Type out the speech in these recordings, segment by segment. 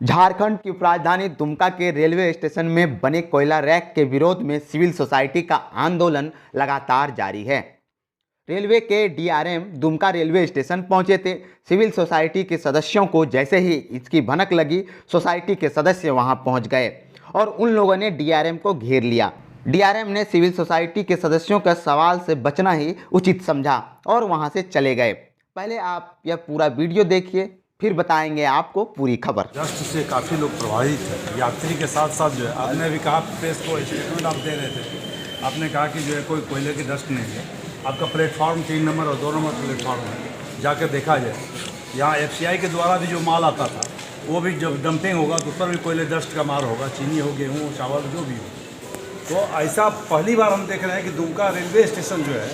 झारखंड की उपराजधानी दुमका के रेलवे स्टेशन में बने कोयला रैक के विरोध में सिविल सोसाइटी का आंदोलन लगातार जारी है। रेलवे के डीआरएम दुमका रेलवे स्टेशन पहुंचे थे। सिविल सोसाइटी के सदस्यों को जैसे ही इसकी भनक लगी, सोसाइटी के सदस्य वहां पहुंच गए और उन लोगों ने डीआरएम को घेर लिया। डीआरएम ने सिविल सोसाइटी के सदस्यों का सवाल से बचना ही उचित समझा और वहां से चले गए। पहले आप यह पूरा वीडियो देखिए, फिर बताएंगे आपको पूरी खबर। डस्ट से काफ़ी लोग प्रभावित हैं, यात्री के साथ साथ जो है, आपने भी कहा प्रेस को स्टेटमेंट आप दे रहे थे, आपने कहा कि जो है कोई कोयले की डस्ट नहीं है। आपका प्लेटफॉर्म 3 नंबर और 2 नंबर प्लेटफॉर्म है, जाकर देखा जाए। यहाँ एफसीआई के द्वारा भी जो माल आता था वो भी जब डंपिंग होगा तो उस पर भी कोयले डस्ट का मार होगा, चीनी हो, गेहूँ हो, चावल जो भी हो। तो ऐसा पहली बार हम देख रहे हैं कि दुमका रेलवे स्टेशन जो है,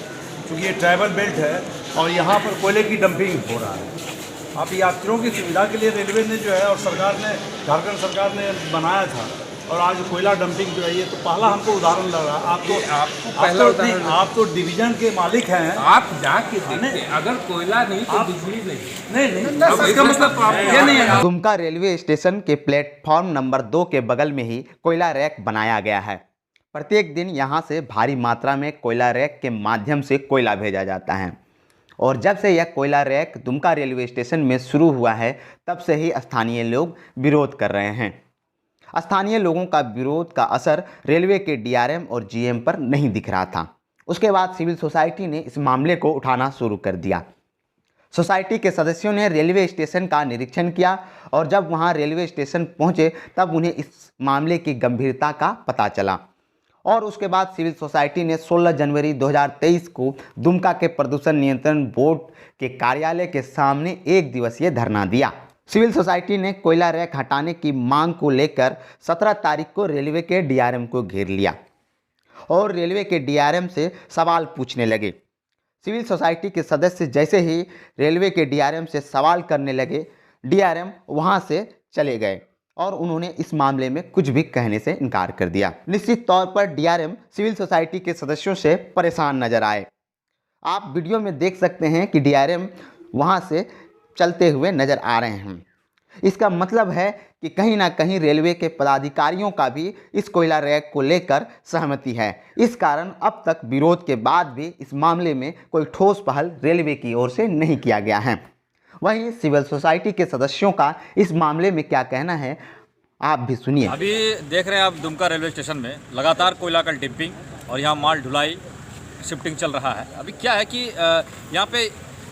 क्योंकि ये ट्रैवल बेल्ट है और यहाँ पर कोयले की डंपिंग हो रहा है। आप यात्रियों की सुविधा के लिए रेलवे ने जो है और सरकार ने, झारखंड सरकार ने बनाया था, और आज कोयला डंपिंग जो है ये तो पहला हमको उदाहरण लग रहा है। आप तो डिवीजन के मालिक हैं, आप जाके देखिए, अगर कोयला नहीं तो बिजली नहीं। इसका मतलब ये नहीं है। दुमका रेलवे स्टेशन के प्लेटफॉर्म नंबर 2 के बगल में ही कोयला रैक बनाया गया है। प्रत्येक दिन यहाँ से भारी मात्रा में कोयला रैक के माध्यम से कोयला भेजा जाता है और जब से यह कोयला रैक दुमका रेलवे स्टेशन में शुरू हुआ है, तब से ही स्थानीय लोग विरोध कर रहे हैं। स्थानीय लोगों का विरोध का असर रेलवे के डीआरएम और जीएम पर नहीं दिख रहा था। उसके बाद सिविल सोसाइटी ने इस मामले को उठाना शुरू कर दिया। सोसाइटी के सदस्यों ने रेलवे स्टेशन का निरीक्षण किया और जब वहां रेलवे स्टेशन पहुंचे तब उन्हें इस मामले की गंभीरता का पता चला और उसके बाद सिविल सोसाइटी ने 16 जनवरी 2023 को दुमका के प्रदूषण नियंत्रण बोर्ड के कार्यालय के सामने 1 दिवसीय धरना दिया। सिविल सोसाइटी ने कोयला रैक हटाने की मांग को लेकर 17 तारीख को रेलवे के डीआरएम को घेर लिया और रेलवे के डीआरएम से सवाल पूछने लगे। सिविल सोसाइटी के सदस्य जैसे ही रेलवे के डीआरएम से सवाल करने लगे, डीआरएम वहां से चले गए और उन्होंने इस मामले में कुछ भी कहने से इनकार कर दिया। निश्चित तौर पर डीआरएम सिविल सोसाइटी के सदस्यों से परेशान नजर आए। आप वीडियो में देख सकते हैं कि डीआरएम वहां से चलते हुए नजर आ रहे हैं। इसका मतलब है कि कहीं ना कहीं रेलवे के पदाधिकारियों का भी इस कोयला रैक को लेकर सहमति है। इस कारण अब तक विरोध के बाद भी इस मामले में कोई ठोस पहल रेलवे की ओर से नहीं किया गया है। वहीं सिविल सोसाइटी के सदस्यों का इस मामले में क्या कहना है, आप भी सुनिए। अभी देख रहे हैं आप दुमका रेलवे स्टेशन में लगातार कोयला का डिंपिंग और यहाँ माल ढुलाई शिफ्टिंग चल रहा है। अभी क्या है कि यहाँ पे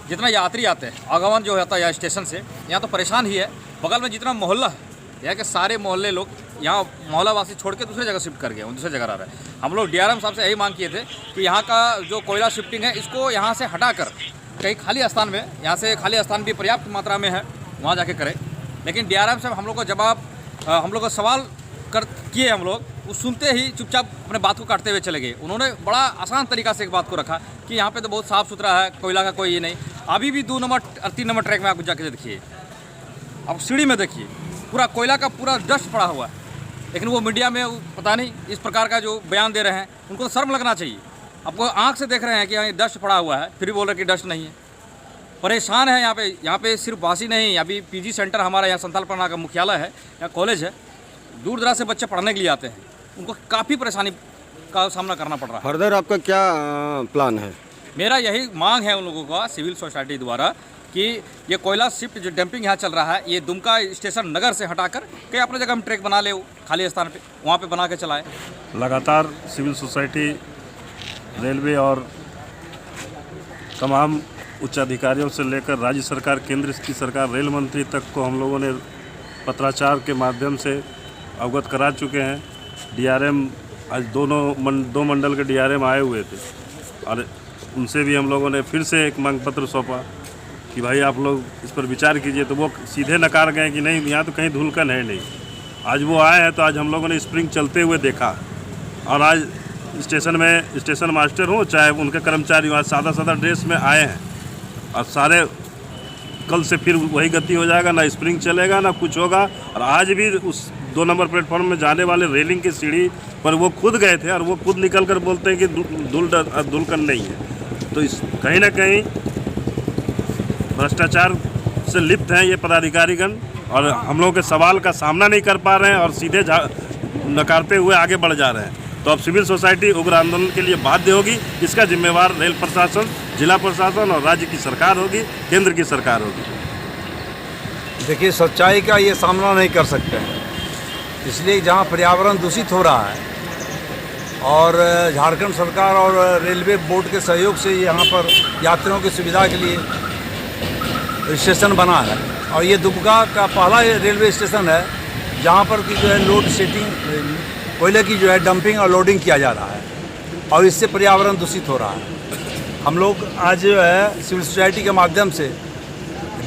जितना यात्री आते हैं, आगमन जो होता है यहाँ स्टेशन से, यहाँ तो परेशान ही है। बगल में जितना मोहल्ला है, यहाँ के सारे मोहल्ले लोग यहाँ मोहल्ला वासी छोड़ के दूसरे जगह शिफ्ट कर गए, दूसरे जगह रह रहे हैं। हम लोग डीआरएम साहब से यही मांग किए थे कि यहाँ का जो कोयला शिफ्टिंग है इसको यहाँ से हटा कर कहीं खाली स्थान में, यहाँ से खाली स्थान भी पर्याप्त मात्रा में है, वहाँ जाके करें। लेकिन डीआरएम साहब हम लोग को जवाब, हम लोग को सवाल कर किए, हम लोग वो सुनते ही चुपचाप अपने बात को काटते हुए चले गए। उन्होंने बड़ा आसान तरीका से एक बात को रखा कि यहाँ पे तो बहुत साफ़ सुथरा है, कोयला का कोई ये नहीं। अभी भी 2 नंबर और 3 नंबर ट्रैक में आप जाके देखिए, अब सीढ़ी में देखिए, पूरा कोयला का पूरा डस्ट पड़ा हुआ है। लेकिन वो मीडिया में पता नहीं इस प्रकार का जो बयान दे रहे हैं, उनको तो शर्म लगना चाहिए। आपको आँख से देख रहे हैं कि यहाँ डस्ट पड़ा हुआ है, फिर भी बोल रहे कि डस्ट नहीं है। परेशान है यहाँ पे सिर्फ वासी नहीं, अभी पीजी सेंटर हमारा यहाँ संथाल परगना का मुख्यालय है, यहाँ कॉलेज है, दूर दराज से बच्चे पढ़ने के लिए आते हैं, उनको काफ़ी परेशानी का सामना करना पड़ रहा है। फर्दर आपका क्या प्लान है? मेरा यही मांग है उन लोगों का सिविल सोसाइटी द्वारा कि ये कोयला शिफ्ट जो डंपिंग यहाँ चल रहा है, ये दुमका स्टेशन नगर से हटाकर कहीं अपने जगह में ट्रैक बना ले, खाली स्थान पे वहाँ पे बना के चलाए। लगातार सिविल सोसाइटी, रेलवे और तमाम उच्च अधिकारियों से लेकर राज्य सरकार, केंद्र की सरकार, रेल मंत्री तक को हम लोगों ने पत्राचार के माध्यम से अवगत करा चुके हैं। डीआरएम आज दो मंडल के डीआरएम आए हुए थे और उनसे भी हम लोगों ने फिर से एक मांग पत्र सौंपा कि भाई आप लोग इस पर विचार कीजिए। तो वो सीधे नकार गए कि नहीं, यहाँ तो कहीं धुलकन है नहीं। आज वो आए हैं तो आज हम लोगों ने स्प्रिंग चलते हुए देखा और आज स्टेशन में स्टेशन मास्टर हो चाहे उनके कर्मचारी आज सादा ड्रेस में आए हैं और सारे कल से फिर वही गति हो जाएगा, ना स्प्रिंग चलेगा ना कुछ होगा। और आज भी उस 2 नंबर प्लेटफॉर्म में जाने वाले रेलिंग की सीढ़ी पर वो खुद गए थे और वो खुद निकल कर बोलते हैं कि धुलकन नहीं है। तो इस कहीं ना कहीं भ्रष्टाचार से लिप्त हैं ये पदाधिकारीगण और हम लोगों के सवाल का सामना नहीं कर पा रहे हैं और सीधे नकारते हुए आगे बढ़ जा रहे हैं। तो अब सिविल सोसाइटी उग्र आंदोलन के लिए बाध्य होगी। इसका जिम्मेवार रेल प्रशासन, जिला प्रशासन और राज्य की सरकार होगी, केंद्र की सरकार होगी। देखिए, सच्चाई का ये सामना नहीं कर सकते हैं, इसलिए जहाँ पर्यावरण दूषित हो रहा है और झारखंड सरकार और रेलवे बोर्ड के सहयोग से यहाँ पर यात्रियों की सुविधा के लिए स्टेशन बना है और ये दुमका का पहला रेलवे स्टेशन है जहाँ पर की जो है लोड शेडिंग, कोयले की जो है डंपिंग और लोडिंग किया जा रहा है और इससे पर्यावरण दूषित हो रहा है। हम लोग आज जो है सिविल सोसाइटी के माध्यम से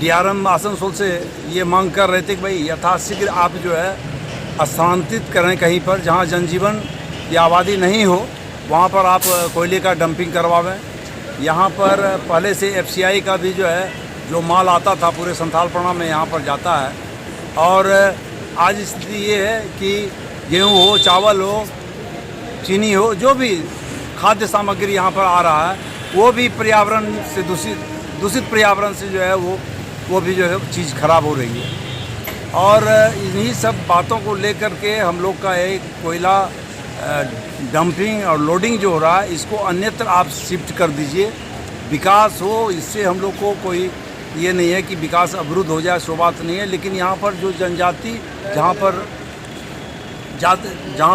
DRM आसनसोल से ये मांग कर रहे थे कि भाई यथाशीघ्र आप जो है स्थानांतरित करें कहीं पर जहाँ जनजीवन या आबादी नहीं हो, वहाँ पर आप कोयले का डंपिंग करवावें। यहाँ पर पहले से FCI का भी जो है जो माल आता था पूरे संथालपना में यहाँ पर जाता है और आज स्थिति ये है कि गेहूँ हो, चावल हो, चीनी हो, जो भी खाद्य सामग्री यहाँ पर आ रहा है वो भी पर्यावरण से दूषित पर्यावरण से जो है वो भी जो है चीज़ खराब हो रही है। और इन्हीं सब बातों को लेकर के हम लोग का एक कोयला डंपिंग और लोडिंग जो हो रहा है इसको अन्यत्र आप शिफ्ट कर दीजिए, विकास हो। इससे हम लोग को कोई ये नहीं है कि विकास अवरुद्ध हो जाए, सो बात नहीं है। लेकिन यहाँ पर जो जनजाति जहाँ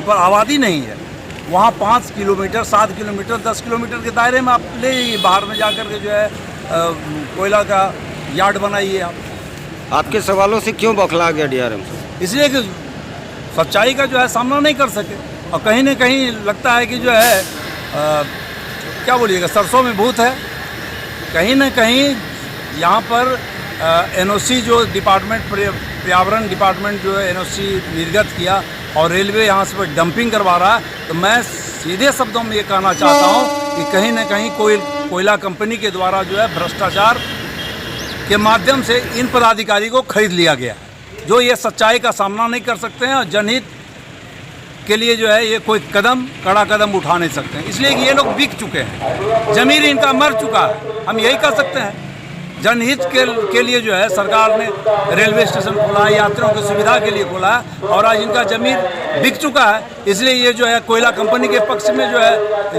पर आबादी नहीं है वहाँ 5 किलोमीटर, 7 किलोमीटर, 10 किलोमीटर के दायरे में आप ले जाइए, बाहर में जा कर के जो है कोयला का यार्ड बनाइए आप। आपके सवालों से क्यों बौखला गया DRM? इसलिए कि सच्चाई का जो है सामना नहीं कर सके और कहीं ना कहीं लगता है कि जो है क्या बोलिएगा, सरसों में भूत है। कहीं ना कहीं यहाँ पर NOC जो डिपार्टमेंट, पर्यावरण डिपार्टमेंट जो है NOC निर्गत किया और रेलवे यहाँ से डंपिंग करवा रहा है, तो मैं सीधे शब्दों में ये कहना चाहता हूँ कि कहीं ना कहीं कोयला कंपनी के द्वारा जो है भ्रष्टाचार के माध्यम से इन पदाधिकारी को खरीद लिया गया, जो ये सच्चाई का सामना नहीं कर सकते हैं और जनहित के लिए जो है ये कोई कड़ा कदम उठा नहीं सकते हैं। इसलिए कि ये लोग बिक चुके हैं, जमीन इनका मर चुका है, हम यही कह सकते हैं। जनहित के लिए जो है सरकार ने रेलवे स्टेशन खोला है, यात्रियों की सुविधा के लिए खोला है और आज इनका जमीन बिक चुका है। इसलिए ये जो है कोयला कंपनी के पक्ष में जो है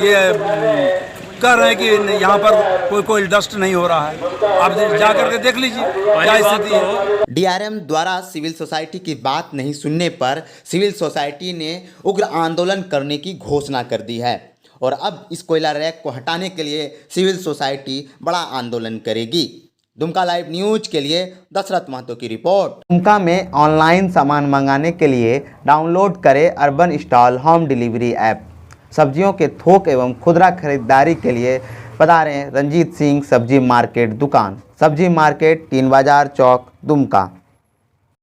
ये कह रहे हैं कि यहाँ पर कोई डस्ट नहीं हो रहा है। आप जा करके देख लीजिए क्या स्थिति है। DRM द्वारा सिविल सोसाइटी की बात नहीं सुनने पर सिविल सोसाइटी ने उग्र आंदोलन करने की घोषणा कर दी है और अब इस कोयला रैक को हटाने के लिए सिविल सोसाइटी बड़ा आंदोलन करेगी। दुमका लाइव न्यूज के लिए दशरथ महतो की रिपोर्ट। दुमका में ऑनलाइन सामान मंगाने के लिए डाउनलोड करें urban stall home delivery app. सब्जियों के थोक एवं खुदरा खरीदारी के लिए पधारें रंजीत सिंह सब्जी मार्केट दुकान, सब्जी मार्केट 3 बाजार चौक, दुमका।